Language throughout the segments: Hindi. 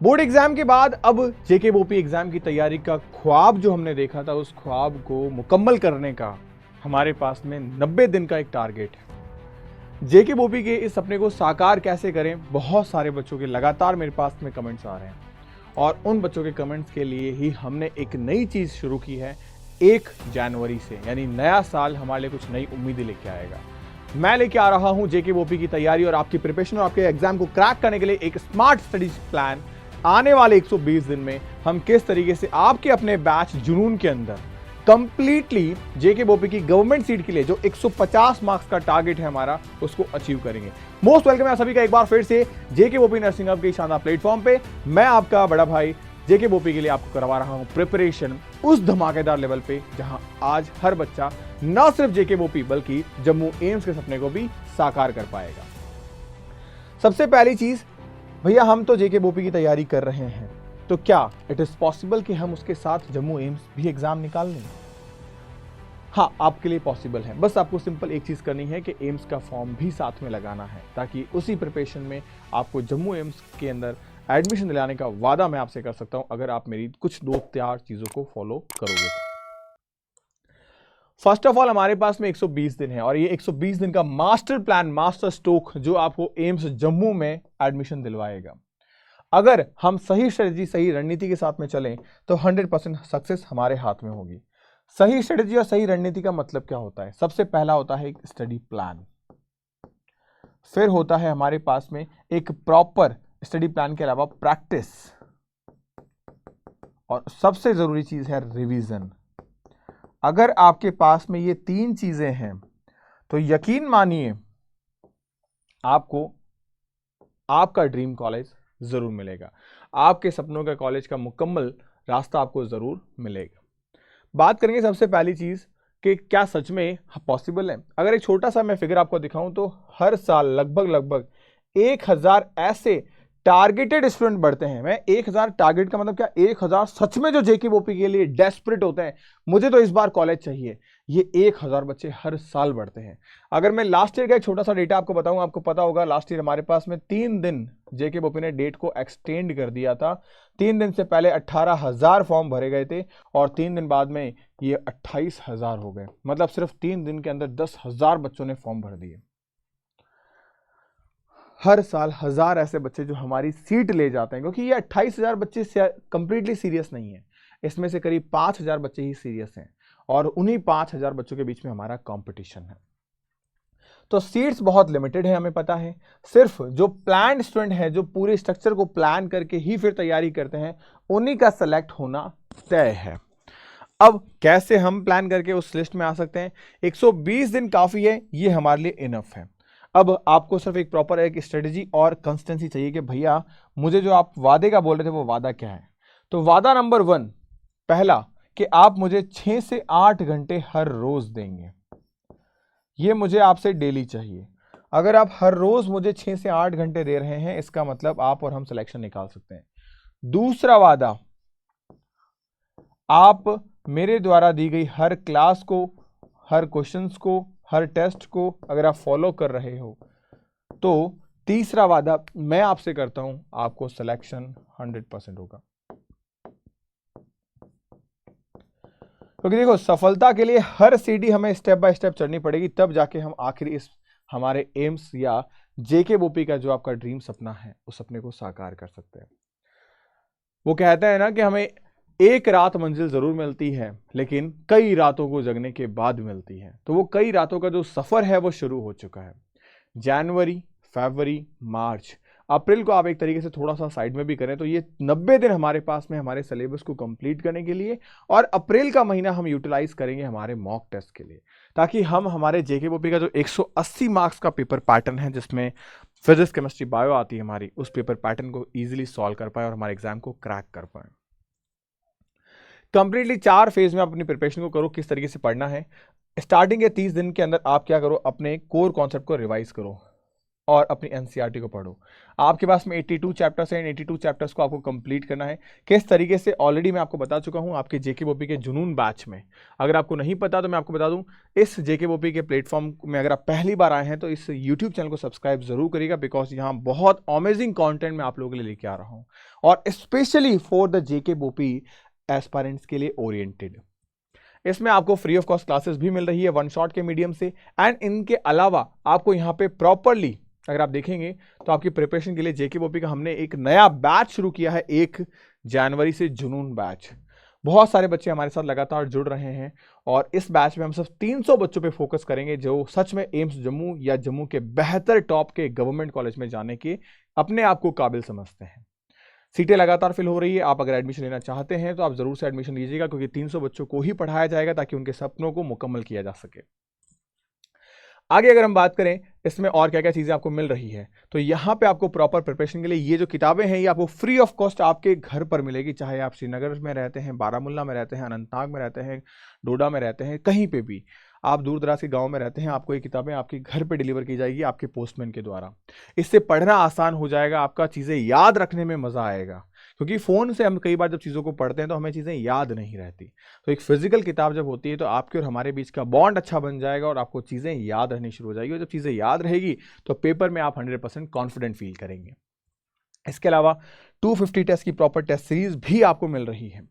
बोर्ड एग्जाम के बाद अब जेके बोपी एग्जाम की तैयारी का ख्वाब जो हमने देखा था, उस ख्वाब को मुकम्मल करने का हमारे पास में 90 दिन का एक टारगेट है। जेके बोपी के इस सपने को साकार कैसे करें, बहुत सारे बच्चों के लगातार मेरे पास में कमेंट्स आ रहे हैं और उन बच्चों के कमेंट्स के लिए ही हमने एक नई चीज शुरू की है। 1 जनवरी से यानी नया साल हमारे लिए कुछ नई उम्मीदें लेके आएगा। मैं लेके आ रहा हूं जेके बोपी की तैयारी और आपकी प्रिपरेशन और आपके एग्जाम को क्रैक करने के लिए एक स्मार्ट स्टडीज प्लान। आने वाले 120 दिन में हम किस तरीके से आपके अपने बैच जुनून के अंदर कंप्लीटली जेके बोपी की गवर्नमेंट सीट के लिए जो 150 मार्क्स का टारगेट है हमारा, उसको अचीव करेंगे। मोस्ट वेलकम है सभी का एक बार फिर से जेके बोपी नर्सिंग हब के शानदार प्लेटफॉर्म पे। मैं आपका बड़ा भाई जेके बोपी के लिए आपको करवा रहा हूं प्रिपरेशन उस धमाकेदार लेवल पे जहां आज हर बच्चा न सिर्फ जेके बोपी बल्कि जम्मू एम्स के सपने को भी साकार कर पाएगा। सबसे पहली चीज, भैया हम तो जेके बोपी की तैयारी कर रहे हैं, तो क्या इट इज पॉसिबल कि हम उसके साथ जम्मू एम्स भी एग्जाम निकाल लें? हाँ, आपके लिए पॉसिबल है। बस आपको सिंपल एक चीज करनी है कि एम्स का फॉर्म भी साथ में लगाना है, ताकि उसी प्रिपरेशन में आपको जम्मू एम्स के अंदर एडमिशन दिलाने का वादा मैं आपसे कर सकता हूं, अगर आप मेरी कुछ 2-4 चीजों को फॉलो करोगे तो। फर्स्ट ऑफ ऑल, हमारे पास में 120 दिन है और ये 120 दिन का मास्टर प्लान, मास्टर स्ट्रोक जो आपको एम्स जम्मू में एडमिशन दिलवाएगा। अगर हम सही स्ट्रेटजी, सही रणनीति के साथ में चलें तो 100% सक्सेस हमारे हाथ में होगी। सही स्ट्रेटजी और सही रणनीति का मतलब क्या होता है? सबसे पहला होता है एक स्टडी प्लान, फिर होता है हमारे पास में एक प्रॉपर स्टडी प्लान के अलावा प्रैक्टिस, और सबसे जरूरी चीज है रिवीजन। अगर आपके पास में ये 3 चीजें हैं तो यकीन मानिए आपको आपका ड्रीम कॉलेज जरूर मिलेगा, आपके सपनों का कॉलेज का मुकम्मल रास्ता आपको जरूर मिलेगा। बात करेंगे सबसे पहली चीज कि क्या सच में पॉसिबल है। अगर एक छोटा सा मैं फिगर आपको दिखाऊं तो हर साल लगभग 1000 ऐसे टारगेटेड स्टूडेंट बढ़ते हैं। मैं 1000 टारगेट का मतलब क्या, 1000 सच में जो जेके बोपी के लिए डेस्परेट होते हैं, मुझे तो इस बार कॉलेज चाहिए, ये 1000 बच्चे हर साल बढ़ते हैं। अगर मैं लास्ट ईयर का एक छोटा सा डेटा आपको बताऊं, आपको पता होगा लास्ट ईयर हमारे पास में 3 दिन जेके बोपी ने डेट को एक्सटेंड कर दिया था। 3 दिन से पहले 18,000 फॉर्म भरे गए थे और 3 दिन बाद में ये 28,000 हो गए। मतलब सिर्फ 3 दिन के अंदर 10,000 बच्चों ने फॉर्म भर दिए। हर साल 1000 ऐसे बच्चे जो हमारी सीट ले जाते हैं, क्योंकि ये 28,000 बच्चे कंप्लीटली सीरियस नहीं है, इसमें से करीब 5,000 बच्चे ही सीरियस हैं और उन्हीं 5,000 बच्चों के बीच में हमारा कंपटीशन है। तो सीट्स बहुत लिमिटेड है, हमें पता है। सिर्फ जो प्लान स्टूडेंट है, जो पूरे स्ट्रक्चर को प्लान करके ही फिर तैयारी करते हैं, उन्हीं का सेलेक्ट होना तय है। अब कैसे हम प्लान करके उस लिस्ट में आ सकते हैं? 120 दिन काफी है, ये हमारे लिए इनफ है। अब आपको सिर्फ एक प्रॉपर एक स्ट्रेटजी और कंसिस्टेंसी चाहिए कि भैया मुझे जो आप वादे का बोल रहे थे वो वादा क्या है। तो वादा नंबर 1, पहला, कि आप मुझे 6 से 8 घंटे हर रोज देंगे। ये मुझे आपसे डेली चाहिए। अगर आप हर रोज मुझे 6 से 8 घंटे दे रहे हैं, इसका मतलब आप और हम सिलेक्शन निकाल सकते हैं। दूसरा वादा, आप मेरे द्वारा दी गई हर क्लास को, हर क्वेश्चंस को, हर टेस्ट को अगर आप फॉलो कर रहे हो तो तीसरा वादा मैं आपसे करता हूं, आपको सिलेक्शन 100% होगा। क्योंकि देखो, सफलता के लिए हर सीढ़ी हमें स्टेप बाय स्टेप चढ़नी पड़ेगी, तब जाके हम आखिर इस हमारे एम्स या जेके बोपी का जो आपका ड्रीम सपना है उस सपने को साकार कर सकते हैं। वो कहते हैं ना कि हमें एक रात मंजिल जरूर मिलती है, लेकिन कई रातों को जगने के बाद मिलती है। तो वो कई रातों का जो सफर है वो शुरू हो चुका है। जनवरी, फरवरी, मार्च, अप्रैल को आप एक तरीके से थोड़ा सा साइड में भी करें तो ये 90 दिन हमारे पास में हमारे सिलेबस को कंप्लीट करने के लिए, और अप्रैल का महीना हम यूटिलाइज करेंगे हमारे मॉक टेस्ट के लिए, ताकि हम हमारे जेके बोपी का जो 180 मार्क्स का पेपर पैटर्न है, जिसमें फिजिक्स, केमिस्ट्री, बायो आती है हमारी, उस पेपर पैटर्न को इजीली सॉल्व कर पाए और हमारे एग्जाम को क्रैक कर पाए। कंप्लीटली 4 फेज में अपनी प्रिपरेशन को करो। किस तरीके से पढ़ना है? स्टार्टिंग के 30 दिन के अंदर आप क्या करो, अपने कोर कॉन्सेप्ट को रिवाइज करो। और अपनी एनसीईआरटी को पढ़ो। आपके पास में 82 चैप्टर्स हैं, 82 चैप्टर्स को आपको कंप्लीट करना है। किस तरीके से ऑलरेडी मैं आपको बता चुका हूं आपके जेके बोपी के जुनून बैच में। अगर आपको नहीं पता तो मैं आपको बता दूं, इस जेके बोपी के प्लेटफॉर्म में अगर आप पहली बार आए हैं तो इस यूट्यूब चैनल को सब्सक्राइब जरूर करिएगा, बिकॉज यहाँ बहुत अमेजिंग कॉन्टेंट मैं आप लोगों के लिए लेके आ रहा हूँ, और specially for the JK Bopi aspirants के लिए ओरिएंटेड। इसमें आपको फ्री ऑफ कॉस्ट क्लासेस भी मिल रही है वन शॉट के मीडियम से, एंड इनके अलावा आपको यहाँ पे प्रॉपरली अगर आप देखेंगे तो आपकी प्रिपरेशन के लिए जेके बोपी का हमने एक नया बैच शुरू किया है 1 जनवरी से, जुनून बैच। बहुत सारे बच्चे हमारे साथ लगातार जुड़ रहे हैं, और इस बैच में हम सिर्फ 300 बच्चों पे फोकस करेंगे जो सच में एम्स जम्मू या जम्मू के बेहतर टॉप के गवर्नमेंट कॉलेज में जाने के अपने आप को काबिल समझते हैं। सीटें लगातार फिल हो रही है, आप अगर एडमिशन लेना चाहते हैं तो आप जरूर से एडमिशन लीजिएगा, क्योंकि 300 बच्चों को ही पढ़ाया जाएगा ताकि उनके सपनों को मुकम्मल किया जा सके। आगे अगर हम बात करें इसमें और क्या क्या चीजें आपको मिल रही है, तो यहाँ पे आपको प्रॉपर प्रिपरेशन के लिए ये जो किताबें हैं ये आपको फ्री ऑफ कॉस्ट आपके घर पर मिलेगी, चाहे आप श्रीनगर में रहते हैं, बारामुल्ला में रहते हैं, अनंतनाग में रहते हैं, डोडा में रहते हैं, कहीं पे भी आप दूर दराज के गांव में रहते हैं, आपको ये किताबें आपके घर पे डिलीवर की जाएगी आपके पोस्टमैन के द्वारा। इससे पढ़ना आसान हो जाएगा, आपका चीज़ें याद रखने में मज़ा आएगा, क्योंकि फ़ोन से हम कई बार जब चीज़ों को पढ़ते हैं तो हमें चीज़ें याद नहीं रहती। तो एक फिजिकल किताब जब होती है तो आपके और हमारे बीच का बॉन्ड अच्छा बन जाएगा और आपको चीज़ें याद रहनी शुरू हो जाएगी, और जब चीज़ें याद रहेगी तो पेपर में आप 100% कॉन्फिडेंट फील करेंगे। इसके अलावा 250 टेस्ट की प्रॉपर टेस्ट सीरीज भी आपको मिल रही है।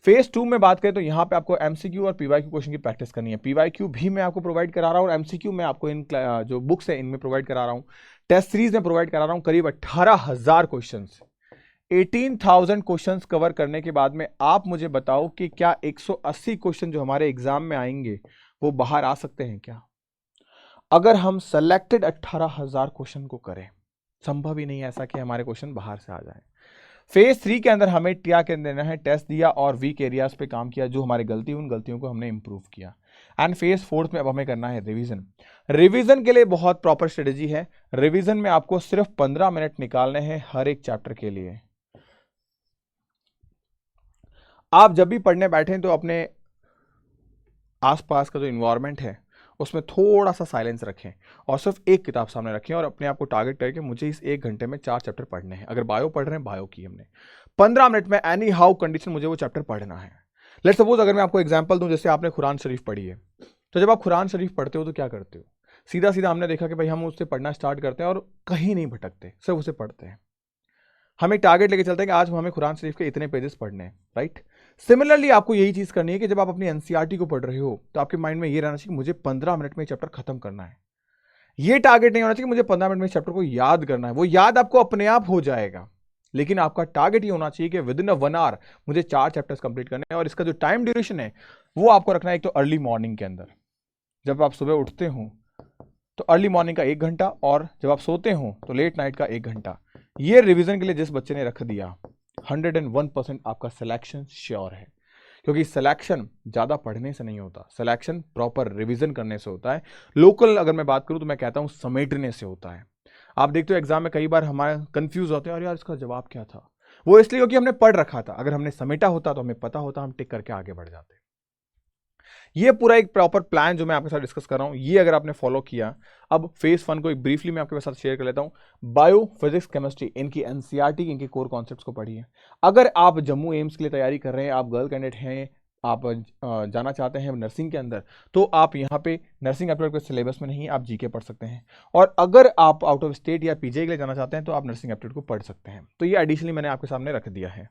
फेज 2 में बात करें तो यहाँ पे आपको एमसीक्यू और पीवाईक्यू क्वेश्चन की प्रैक्टिस करनी है। पीवाईक्यू भी मैं आपको प्रोवाइड करा रहा हूँ, और एमसीक्यू मैं आपको इन जो बुक्स है इनमें प्रोवाइड करा रहा हूँ। टेस्ट सीरीज में प्रोवाइड करा रहा हूँ करीब 18,000 क्वेश्चन, 18,000 क्वेश्चंस कवर करने के बाद में आप मुझे बताओ कि क्या 180 क्वेश्चन जो हमारे एग्जाम में आएंगे वो बाहर आ सकते हैं क्या? अगर हम सेलेक्टेड 18,000 क्वेश्चन को करें, संभव ही नहीं है ऐसा कि हमारे क्वेश्चन बाहर से आ जाए। फेज 3 के अंदर हमें क्या देना है, टेस्ट दिया और वीक एरियाज पे काम किया, जो हमारी गलती, उन गलतियों को हमने इंप्रूव किया। एंड फेज 4 में अब हमें करना है रिवीजन। रिवीजन के लिए बहुत प्रॉपर स्ट्रेटेजी है। रिवीजन में आपको सिर्फ 15 मिनट निकालने हैं हर एक चैप्टर के लिए। आप जब भी पढ़ने बैठें तो अपने आसपास का जो इन्वायरमेंट है उसमें थोड़ा सा साइलेंस रखें और सिर्फ एक किताब सामने रखें, और अपने आप को टारगेट करके मुझे इस 1 घंटे में 4 चैप्टर पढ़ने हैं। अगर बायो पढ़ रहे हैं, बायो की हमने 15 मिनट में एनी हाउ कंडीशन मुझे वो चैप्टर पढ़ना है। लेट्स सपोज अगर मैं आपको एग्जांपल दूं, जैसे आपने कुरान शरीफ पढ़ी है, तो जब आप कुरान शरीफ पढ़ते हो तो क्या करते हो? सीधा सीधा हमने देखा कि भाई हम उससे पढ़ना स्टार्ट करते हैं और कहीं नहीं भटकते, सिर्फ उसे पढ़ते हैं। हम एक टारगेट लेके चलते हैं कि आज हमें कुरान शरीफ के इतने पेजेस पढ़ने हैं, राइट? सिमिलरली आपको यही चीज करनी है कि जब आप अपनी एनसीईआरटी को पढ़ रहे हो तो आपके माइंड में ये रहना चाहिए कि मुझे 15 मिनट में चैप्टर खत्म करना है। ये टारगेट नहीं होना चाहिए कि मुझे 15 मिनट में चैप्टर को याद करना है। वो याद आपको अपने आप हो जाएगा, लेकिन आपका टारगेट ये होना चाहिए कि विद इन 1 आवर मुझे 4 चैप्टर्स कंप्लीट करने हैं। और इसका जो टाइम ड्यूरेशन है वो आपको रखना है एक तो अर्ली मॉर्निंग के अंदर, जब आप सुबह उठते हो तो अर्ली मॉर्निंग का 1 घंटा, और जब आप सोते हो तो लेट नाइट का 1 घंटा। ये रिवीजन के लिए जिस बच्चे ने रख दिया, 101% आपका सिलेक्शन श्योर है, क्योंकि सिलेक्शन ज्यादा पढ़ने से नहीं होता, सिलेक्शन प्रॉपर रिवीजन करने से होता है। लोकल अगर मैं बात करूं तो मैं कहता हूं समेटने से होता है। आप देखते हो एग्जाम में कई बार हमारे कंफ्यूज होते हैं, और यार इसका जवाब क्या था? वो इसलिए क्योंकि हमने पढ़ रखा था। अगर हमने समेटा होता तो हमें पता होता, हम टिक करके आगे बढ़ जाते। ये पूरा एक प्रॉपर प्लान जो मैं आपके साथ डिस्कस कर रहा हूं, ये अगर आपने फॉलो किया। अब फेज 1 को एक ब्रीफली मैं आपके साथ शेयर कर लेता हूं। बायो, फिजिक्स, केमिस्ट्री, इनकी एनसीईआरटी, इनके कोर कॉन्सेप्ट्स को पढ़िए। अगर आप जम्मू एम्स के लिए तैयारी कर रहे हैं, आप गर्ल कैंडिडेट हैं, आप जाना चाहते हैं नर्सिंग के अंदर, तो आप यहाँ पे नर्सिंग एप्टीट्यूड के सिलेबस में नहीं, आप जीके पढ़ सकते हैं। और अगर आप आउट ऑफ स्टेट या पीजे के लिए जाना चाहते हैं तो आप नर्सिंग एप्टीट्यूड को पढ़ सकते हैं। तो ये एडिशनली मैंने आपके सामने रख दिया है।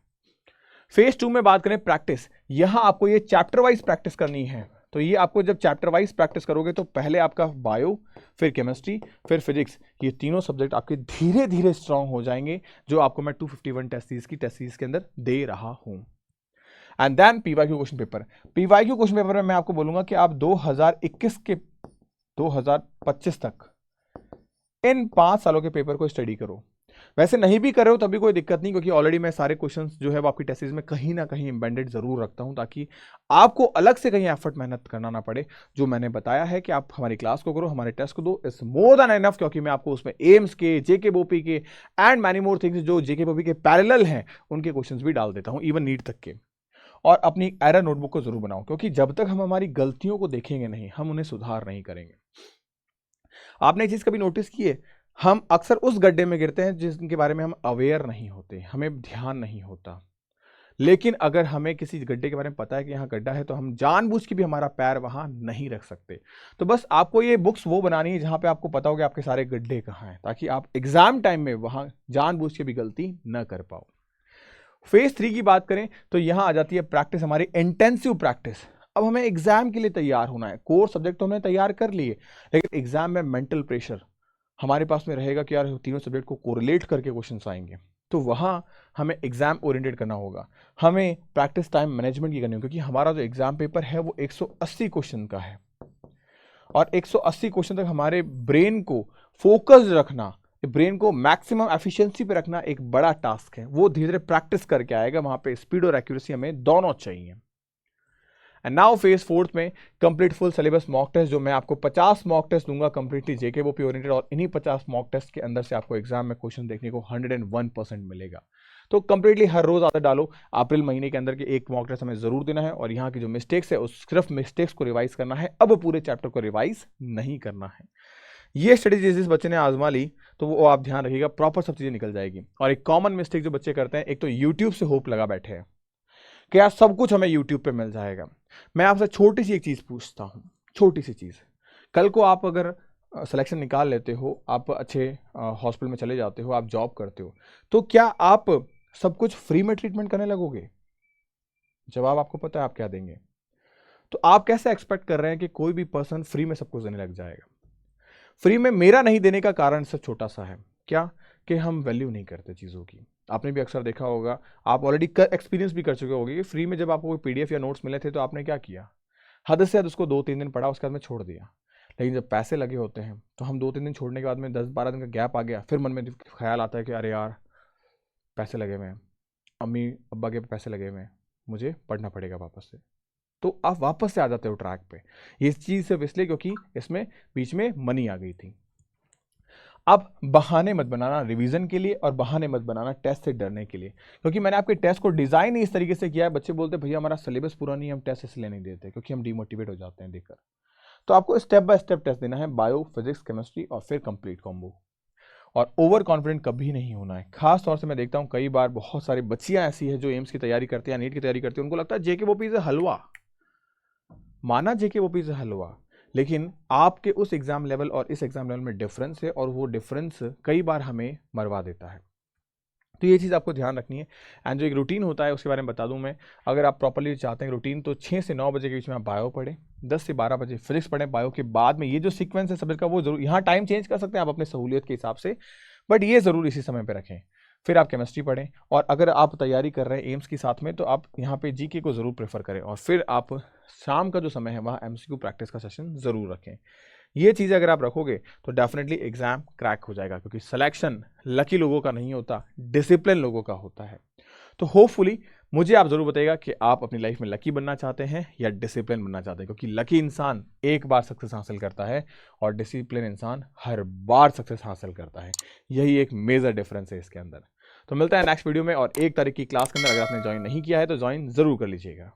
फेज 2 में बात करें प्रैक्टिस, यहां आपको ये चैप्टर वाइज प्रैक्टिस करनी है। तो ये आपको जब चैप्टर वाइज प्रैक्टिस करोगे तो पहले आपका बायो, फिर केमिस्ट्री, फिर फिजिक्स, ये तीनों सब्जेक्ट आपके धीरे धीरे स्ट्रांग हो जाएंगे, जो आपको मैं 251 टेस्ट सीरीज के अंदर दे रहा हूं। And then PYQ question paper. PYQ question paper में मैं आपको बोलूंगा कि आप 2021 के 2025 तक इन 5 सालों के पेपर को स्टडी करो। वैसे नहीं भी कर रहे हो तभी कोई दिक्कत नहीं, क्योंकि ऑलरेडी मैं सारे क्वेश्चंस जो है वो आपकी टेस्ट सीरीज में कहीं ना कहीं एम्बेडेड जरूर रखता हूं, ताकि आपको अलग से कहीं एफर्ट मेहनत करना ना पड़े। जो मैंने बताया है कि आप हमारी क्लास को करो, हमारे टेस्ट को दो, इट्स मोर देन एनफ, क्योंकि मैं आपको उसमें एम्स के, जेके बोपी के एंड मैनी मोर थिंग्स जो जेके बोपी के पैरेलल हैं उनके क्वेश्चंस भी डाल देता हूं, इवन नीट तक के। और अपनी एरर नोटबुक को जरूर बनाओ, क्योंकि जब तक हम हमारी गलतियों को देखेंगे नहीं, हम उन्हें सुधार नहीं करेंगे। आपने एक चीज कभी नोटिस की है, हम अक्सर उस गड्ढे में गिरते हैं जिसके बारे में हम अवेयर नहीं होते, हमें ध्यान नहीं होता। लेकिन अगर हमें किसी गड्ढे के बारे में पता है कि यहाँ गड्ढा है, तो हम जानबूझ के भी हमारा पैर वहां नहीं रख सकते। तो बस आपको ये बुक्स वो बनानी है जहां पे आपको पता हो कि आपके सारे गड्ढे कहाँ हैं, ताकि आप एग्जाम टाइम में वहां जानबूझ के भी गलती न कर पाओ। फेज 3 की बात करें तो यहां आ जाती है प्रैक्टिस, हमारी इंटेंसिव प्रैक्टिस। अब हमें एग्जाम के लिए तैयार होना है। कोर सब्जेक्ट तो हमने तैयार कर लिए, लेकिन एग्जाम में मेंटल प्रेशर हमारे पास में रहेगा कि यार तीनों सब्जेक्ट को कोरिलेट करके क्वेश्चंस आएंगे। तो वहां हमें एग्जाम ओरिएंटेड करना होगा, हमें प्रैक्टिस टाइम मैनेजमेंट की करनी होगी, क्योंकि हमारा जो एग्जाम पेपर है वो 180 क्वेश्चन का है, और 180 क्वेश्चन तक हमारे ब्रेन को फोकस्ड रखना, ब्रेन को मैक्सिमम एफिशिएंसी पे रखना एक बड़ा टास्क है। वो धीरे धीरे प्रैक्टिस करके आएगा, वहां पे स्पीड और एक्यूरेसी हमें दोनों चाहिए। एंड नाउ फेज 4 में complete full syllabus mock test, जो मैं आपको 50 मॉक टेस्ट दूंगा कंप्लीटली जेकेओपी ओरिएंटेड, और इन्हीं 50 मॉक टेस्ट के अंदर से आपको एग्जाम में क्वेश्चन देखने को 101% मिलेगा। तो कंप्लीटली हर रोज आदत डालो, अप्रैल महीने के अंदर के एक मॉक टेस्ट हमें जरूर देना है, और यहाँ की जो मिस्टेक्स है उस सिर्फ मिस्टेक्स को रिवाइज करना है, अब पूरे चैप्टर को रिवाइज नहीं करना है। ये स्ट्रेटेजी जिस बच्चे ने आजमा ली तो वो आप ध्यान रखिएगा, प्रॉपर सब चीजें निकल जाएगी। और एक कॉमन मिस्टेक जो बच्चे करते हैं, एक तो यूट्यूब से होप लगा बैठे हैं कि यार सब कुछ हमें यूट्यूब पे मिल जाएगा। मैं आपसे छोटी सी एक चीज पूछता हूँ, छोटी सी चीज, कल को आप अगर सिलेक्शन निकाल लेते हो, आप अच्छे हॉस्पिटल में चले जाते हो, आप जॉब करते हो, तो क्या आप सब कुछ फ्री में ट्रीटमेंट करने लगोगे? जवाब आपको पता है आप क्या देंगे। तो आप कैसे एक्सपेक्ट कर रहे हैं कि कोई भी पर्सन फ्री में सब कुछ देने लग जाएगा? फ्री में मेरा नहीं देने का कारण सब छोटा सा है, क्या कि हम वैल्यू नहीं करते चीज़ों की। आपने भी अक्सर देखा होगा, आप ऑलरेडी एक्सपीरियंस भी कर चुके होंगे कि फ्री में जब आपको कोई पीडीएफ या नोट्स मिले थे तो आपने क्या किया, हद से हद उसको 2-3 दिन पढ़ा, उसके बाद में छोड़ दिया। लेकिन जब पैसे लगे होते हैं तो हम 2-3 दिन छोड़ने के बाद में 10-12 दिन का गैप आ गया, फिर मन में ख्याल आता है कि अरे यार पैसे लगे हुए हैं, अम्मी अब्बा के पैसे लगे हुए हैं, मुझे पढ़ना पड़ेगा वापस से। तो आप वापस से आ जाते हो ट्रैक पे। ये चीज़ सिर्फ इसलिए क्योंकि इसमें बीच में मनी आ गई थी। अब बहाने मत बनाना रिवीजन के लिए, और बहाने मत बनाना टेस्ट से डरने के लिए, क्योंकि मैंने आपके टेस्ट को डिजाइन ही इस तरीके से किया है। बच्चे बोलते भैया हमारा सिलेबस पूरा नहीं है, हम टेस्ट इसलिए नहीं देते क्योंकि हम डिमोटिवेट हो जाते हैं देखकर। तो आपको स्टेप बाय स्टेप टेस्ट देना है, बायो, फिजिक्स, केमिस्ट्री और फिर कंप्लीट कॉम्बो। और ओवर कॉन्फिडेंट कभी नहीं होना है। खास तौर से मैं देखता हूँ कई बार बहुत सारी बच्चियां ऐसी है जो एम्स की तैयारी करती है, नीट की तैयारी करती है, उनको लगता है जेकेओपी इज हलवा। माना जेकेओपी इज हलवा, लेकिन आपके उस एग्जाम लेवल और इस एग्जाम लेवल में डिफरेंस है, और वो डिफरेंस कई बार हमें मरवा देता है। तो ये चीज़ आपको ध्यान रखनी है। एंड जो एक रूटीन होता है उसके बारे में बता दूं मैं, अगर आप प्रॉपर्ली चाहते हैं रूटीन, तो 6 से 9 बजे के बीच में आप बायो पढ़ें, 10 से 12 बजे फिजिक्स पढ़ें, बायो के बाद में ये जो सीक्वेंस है सब्जेक्ट का वो जरूर, यहाँ टाइम चेंज कर सकते हैं आप अपने सहूलियत के हिसाब से, बट ये जरूर इसी समय पर रखें। फिर आप केमिस्ट्री पढ़ें, और अगर आप तैयारी कर रहे हैं एम्स की साथ में तो आप यहाँ पे जीके को जरूर प्रेफर करें, और फिर आप शाम का जो समय है वहाँ एमसीक्यू प्रैक्टिस का सेशन जरूर रखें। ये चीज़ें अगर आप रखोगे तो डेफिनेटली एग्जाम क्रैक हो जाएगा, क्योंकि सिलेक्शन लकी लोगों का नहीं होता, डिसिप्लिन लोगों का होता है। तो होपफुली मुझे आप जरूर बताइएगा कि आप अपनी लाइफ में लकी बनना चाहते हैं या डिसिप्लिन बनना चाहते हैं, क्योंकि लकी इंसान एक बार सक्सेस हासिल करता है और डिसिप्लिन इंसान हर बार सक्सेस हासिल करता है। यही एक मेजर डिफरेंस है इसके अंदर। तो मिलता है नेक्स्ट वीडियो में, और 1 तारीख की क्लास के अंदर अगर आपने ज्वाइन नहीं किया है तो ज्वाइन जरूर कर लीजिएगा।